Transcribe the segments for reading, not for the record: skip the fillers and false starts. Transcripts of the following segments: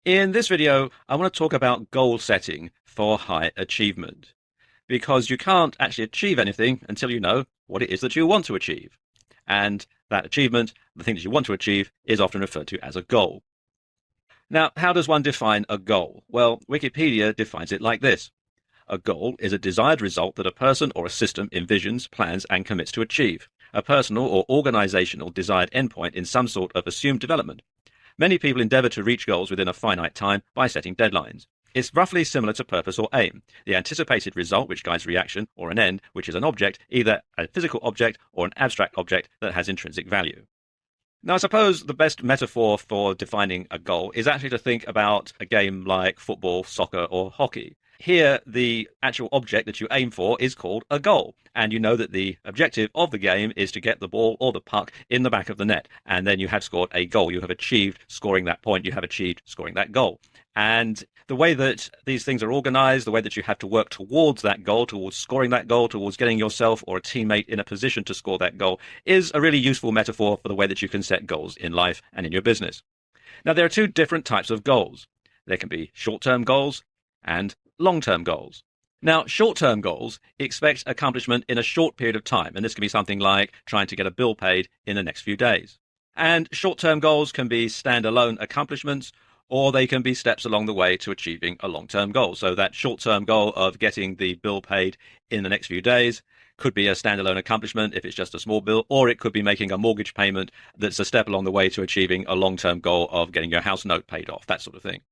In this video, I want to talk about goal setting for high achievement, because you can't actually achieve anything until you know what it is that you want to achieve. And that achievement, the thing that you want to achieve, is often referred to as a goal. Now, how does one define a goal? Well, Wikipedia defines it like this. A goal is a desired result that a person or a system envisions, plans, and commits to achieve, a personal or organizational desired endpoint in some sort of assumed development. Many people endeavor to reach goals within a finite time by setting deadlines. It's roughly similar to purpose or aim, the anticipated result which guides reaction, or an end, which is an object, either a physical object or an abstract object that has intrinsic value. Now, I suppose the best metaphor for defining a goal is actually to think about a game like football, soccer, or hockey. Here, the actual object that you aim for is called a goal. And you know that the objective of the game is to get the ball or the puck in the back of the net. And then you have scored a goal. You have achieved scoring that point. You have achieved scoring that goal. And the way that these things are organized, the way that you have to work towards that goal, towards scoring that goal, towards getting yourself or a teammate in a position to score that goal, is a really useful metaphor for the way that you can set goals in life and in your business. Now, there are two different types of goals. There can be short-term goals and long-term goals. Now, short-term goals expect accomplishment in a short period of time, and this can be something like trying to get a bill paid in the next few days. And short-term goals can be standalone accomplishments, or they can be steps along the way to achieving a long-term goal. So that short-term goal of getting the bill paid in the next few days could be a standalone accomplishment if it's just a small bill, or it could be making a mortgage payment that's a step along the way to achieving a long-term goal of getting your house note paid off, that sort of thing.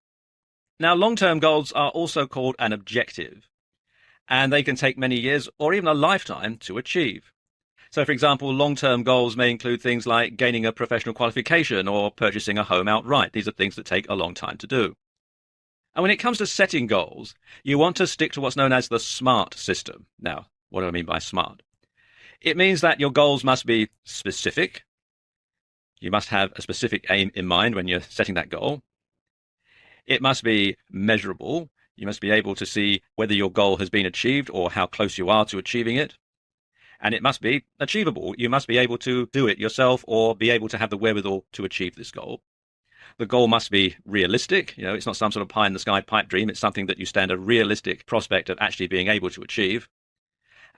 Now, long-term goals are also called an objective, and they can take many years or even a lifetime to achieve. So, for example, long-term goals may include things like gaining a professional qualification or purchasing a home outright. These are things that take a long time to do. And when it comes to setting goals, you want to stick to what's known as the S.M.A.R.T system. Now, what do I mean by S.M.A.R.T? It means that your goals must be specific. You must have a specific aim in mind when you're setting that goal. It must be measurable. You must be able to see whether your goal has been achieved or how close you are to achieving it. And it must be achievable. You must be able to do it yourself or be able to have the wherewithal to achieve this goal. The goal must be realistic. It's not some sort of pie-in-the-sky pipe dream. It's something that you stand a realistic prospect of actually being able to achieve.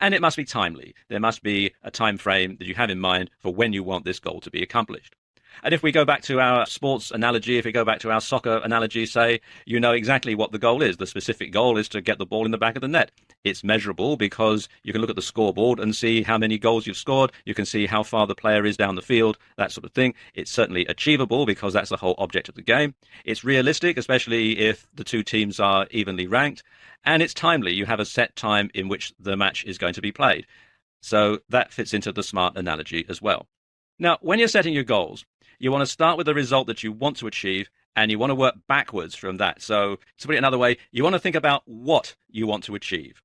And it must be timely. There must be a time frame that you have in mind for when you want this goal to be accomplished. And if we go back to our sports analogy, if we go back to our soccer analogy, say, you know exactly what the goal is. The specific goal is to get the ball in the back of the net. It's measurable because you can look at the scoreboard and see how many goals you've scored. You can see how far the player is down the field, that sort of thing. It's certainly achievable because that's the whole object of the game. It's realistic, especially if the two teams are evenly ranked. And it's timely. You have a set time in which the match is going to be played. So that fits into the S.M.A.R.T analogy as well. Now, when you're setting your goals, you want to start with the result that you want to achieve, and you want to work backwards from that. So, to put it another way, you want to think about what you want to achieve.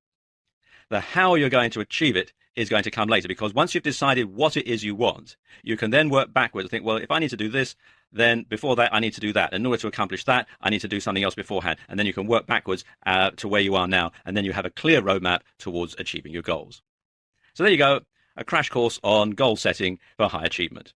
The how you're going to achieve it is going to come later, because once you've decided what it is you want, you can then work backwards and think, well, if I need to do this, then before that, I need to do that. In order to accomplish that, I need to do something else beforehand. And then you can work backwards to where you are now, and then you have a clear roadmap towards achieving your goals. So there you go, a crash course on goal setting for high achievement.